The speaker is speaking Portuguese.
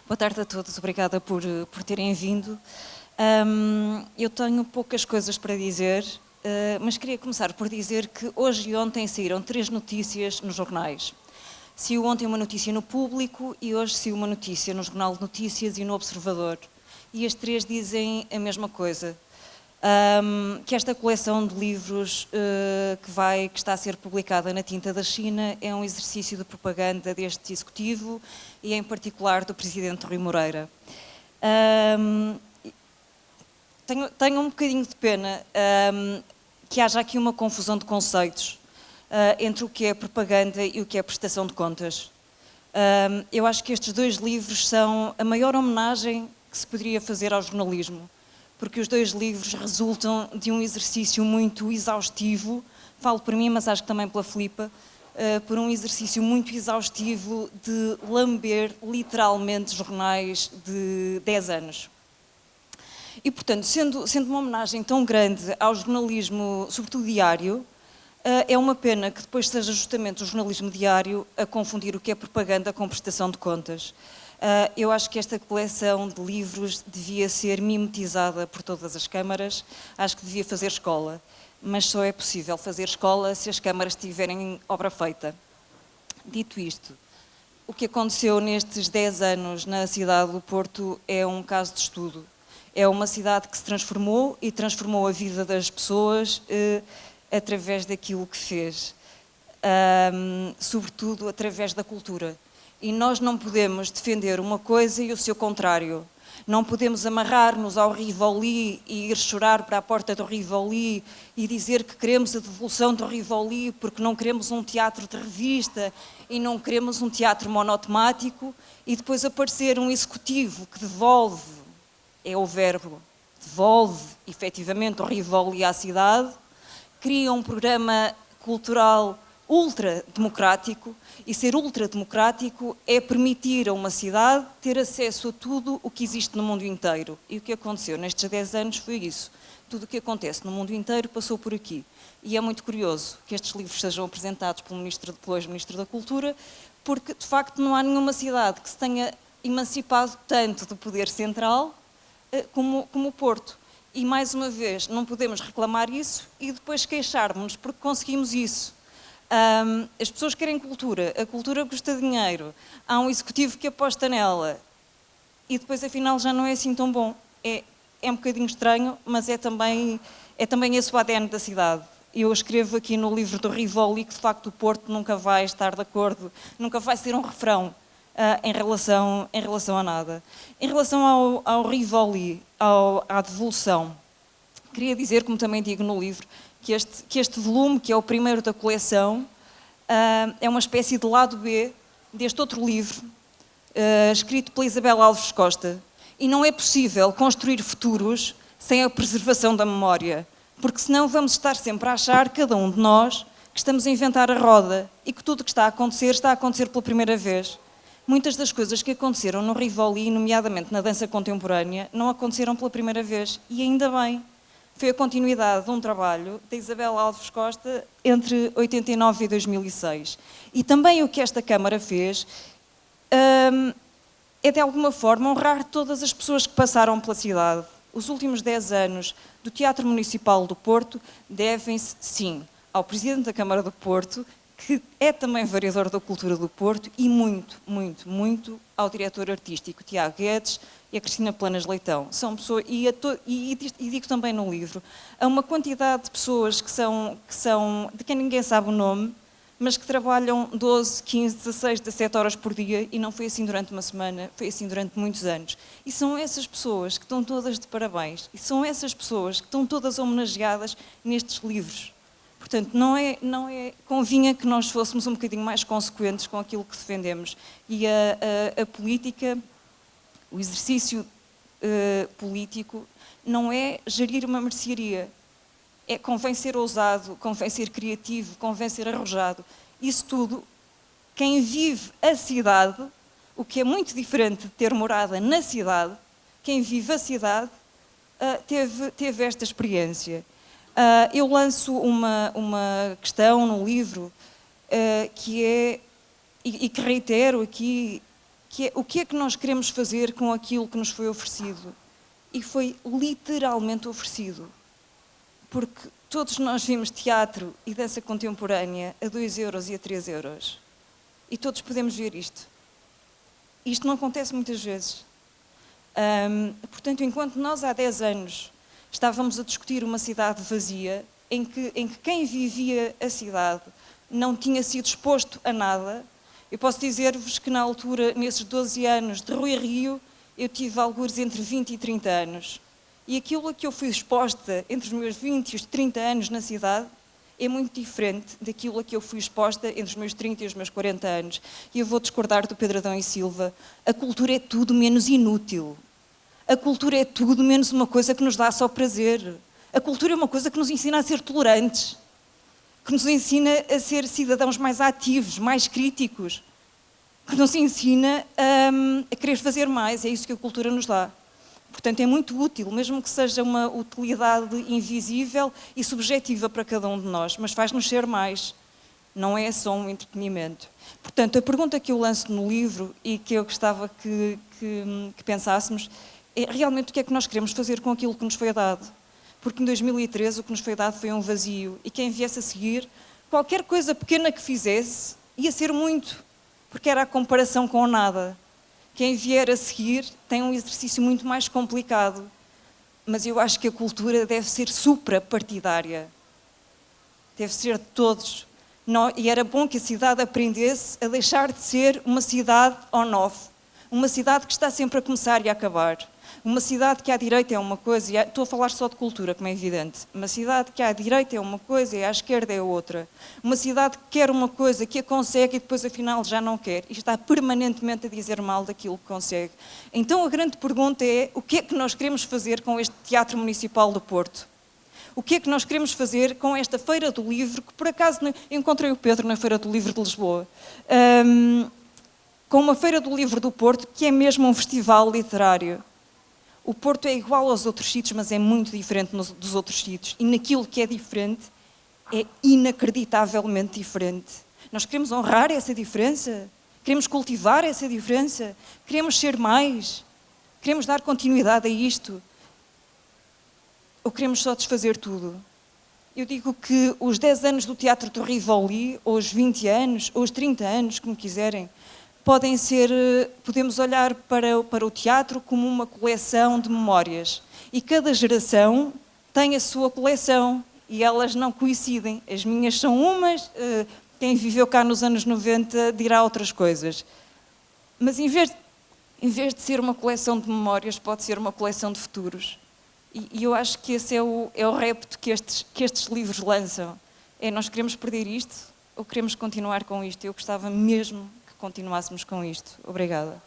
Boa tarde a todos, obrigada por terem vindo. Eu tenho poucas coisas para dizer, mas queria começar por dizer que hoje e ontem saíram 3 notícias nos jornais. Saiu ontem uma notícia no Público e hoje saiu uma notícia no Jornal de Notícias e no Observador. E as 3 dizem a mesma coisa. Que esta coleção de livros que está a ser publicada na tinta da China é um exercício de propaganda deste Executivo e em particular do Presidente Rui Moreira. Tenho um bocadinho de pena que haja aqui uma confusão de conceitos entre o que é propaganda e o que é prestação de contas. Eu acho que estes 2 livros são a maior homenagem que se poderia fazer ao jornalismo, porque os 2 livros resultam de um exercício muito exaustivo, falo por mim, mas acho que também pela Filipa, por um exercício muito exaustivo de lamber literalmente jornais de 10 anos. E, portanto, sendo uma homenagem tão grande ao jornalismo, sobretudo diário, é uma pena que depois seja justamente o jornalismo diário a confundir o que é propaganda com prestação de contas. Eu acho que esta coleção de livros devia ser mimetizada por todas as câmaras, acho que devia fazer escola, mas só é possível fazer escola se as câmaras tiverem obra feita. Dito isto, o que aconteceu nestes 10 anos na cidade do Porto é um caso de estudo. É uma cidade que se transformou e transformou a vida das pessoas através daquilo que fez, sobretudo através da cultura. E nós não podemos defender uma coisa e o seu contrário. Não podemos amarrar-nos ao Rivoli e ir chorar para a porta do Rivoli e dizer que queremos a devolução do Rivoli porque não queremos um teatro de revista e não queremos um teatro monotemático e depois aparecer um executivo que devolve, é o verbo, devolve efetivamente o Rivoli à cidade, cria um programa cultural ultrademocrático, e ser ultrademocrático é permitir a uma cidade ter acesso a tudo o que existe no mundo inteiro. E o que aconteceu nestes 10 anos foi isso. Tudo o que acontece no mundo inteiro passou por aqui. E é muito curioso que estes livros sejam apresentados pelo ex-Ministro da Cultura, porque, de facto, não há nenhuma cidade que se tenha emancipado tanto do poder central como o Porto. E, mais uma vez, não podemos reclamar isso e depois queixarmos-nos porque conseguimos isso. As pessoas querem cultura, a cultura custa dinheiro, há um executivo que aposta nela e depois afinal já não é assim tão bom. É um bocadinho estranho, mas é também esse o ADN da cidade. Eu escrevo aqui no livro do Rivoli que de facto o Porto nunca vai estar de acordo, nunca vai ser um refrão em relação a nada. Em relação ao Rivoli, à devolução, queria dizer, como também digo no livro, que este volume, que é o primeiro da coleção, é uma espécie de lado B deste outro livro, escrito pela Isabel Alves Costa. E não é possível construir futuros sem a preservação da memória, porque senão vamos estar sempre a achar, cada um de nós, que estamos a inventar a roda e que tudo o que está a acontecer pela primeira vez. Muitas das coisas que aconteceram no Rivoli, nomeadamente na dança contemporânea, não aconteceram pela primeira vez, e ainda bem. Foi a continuidade de um trabalho da Isabel Alves Costa entre 89 e 2006. E também o que esta Câmara fez é, de alguma forma, honrar todas as pessoas que passaram pela cidade. Os últimos 10 anos do Teatro Municipal do Porto devem-se, sim, ao Presidente da Câmara do Porto, que é também vereador da Cultura do Porto, e muito, muito, muito ao diretor artístico Tiago Guedes e a Cristina Planas Leitão. São pessoas, e digo também no livro, há uma quantidade de pessoas que são, de quem ninguém sabe o nome, mas que trabalham 12, 15, 16, 17 horas por dia, e não foi assim durante uma semana, foi assim durante muitos anos. E são essas pessoas que estão todas de parabéns, e são essas pessoas que estão todas homenageadas nestes livros. Portanto, convinha que nós fôssemos um bocadinho mais consequentes com aquilo que defendemos. E a política, o exercício político, não é gerir uma mercearia. Convém ser ousado, convém ser criativo, convém ser arrojado. Isso tudo, quem vive a cidade, o que é muito diferente de ter morada na cidade, quem vive a cidade teve esta experiência. Eu lanço uma questão no livro que é, e que reitero aqui, que é o que é que nós queremos fazer com aquilo que nos foi oferecido. E foi literalmente oferecido. Porque todos nós vimos teatro e dança contemporânea a 2 euros e a 3 euros. E todos podemos ver isto. Isto não acontece muitas vezes. Portanto, enquanto nós há 10 anos estávamos a discutir uma cidade vazia, em que quem vivia a cidade não tinha sido exposto a nada, eu posso dizer-vos que na altura, nesses 12 anos de Rui Rio, eu tive algures entre 20 e 30 anos. E aquilo a que eu fui exposta entre os meus 20 e os 30 anos na cidade é muito diferente daquilo a que eu fui exposta entre os meus 30 e os meus 40 anos. E eu vou discordar do Pedro Adão e Silva. A cultura é tudo menos inútil. A cultura é tudo menos uma coisa que nos dá só prazer. A cultura é uma coisa que nos ensina a ser tolerantes, que nos ensina a ser cidadãos mais ativos, mais críticos, que nos ensina a querer fazer mais. É isso que a cultura nos dá. Portanto, é muito útil, mesmo que seja uma utilidade invisível e subjetiva para cada um de nós, mas faz-nos ser mais. Não é só um entretenimento. Portanto, a pergunta que eu lanço no livro e que eu gostava que pensássemos é realmente o que é que nós queremos fazer com aquilo que nos foi dado. Porque em 2013 o que nos foi dado foi um vazio e quem viesse a seguir, qualquer coisa pequena que fizesse, ia ser muito, porque era a comparação com o nada. Quem vier a seguir tem um exercício muito mais complicado, mas eu acho que a cultura deve ser suprapartidária. Deve ser de todos. E era bom que a cidade aprendesse a deixar de ser uma cidade on-off, uma cidade que está sempre a começar e a acabar. Uma cidade que à direita é uma coisa, e estou a falar só de cultura, como é evidente. Uma cidade que à direita é uma coisa e à esquerda é outra. Uma cidade que quer uma coisa, que a consegue e depois afinal já não quer. E está permanentemente a dizer mal daquilo que consegue. Então a grande pergunta é, o que é que nós queremos fazer com este Teatro Municipal do Porto? O que é que nós queremos fazer com esta Feira do Livro, que por acaso encontrei o Pedro na Feira do Livro de Lisboa, com uma Feira do Livro do Porto, que é mesmo um festival literário. O Porto é igual aos outros sítios, mas é muito diferente dos outros sítios. E naquilo que é diferente, é inacreditavelmente diferente. Nós queremos honrar essa diferença, queremos cultivar essa diferença, queremos ser mais, queremos dar continuidade a isto. Ou queremos só desfazer tudo? Eu digo que os 10 anos do Teatro do Rivoli, ou os 20 anos, ou os 30 anos, como quiserem, podemos olhar para o teatro como uma coleção de memórias. E cada geração tem a sua coleção e elas não coincidem. As minhas são umas, quem viveu cá nos anos 90 dirá outras coisas. Mas em vez de ser uma coleção de memórias, pode ser uma coleção de futuros. E eu acho que esse é o repto que estes livros lançam. Nós queremos perder isto ou queremos continuar com isto? Eu gostava mesmo continuássemos com isto. Obrigada.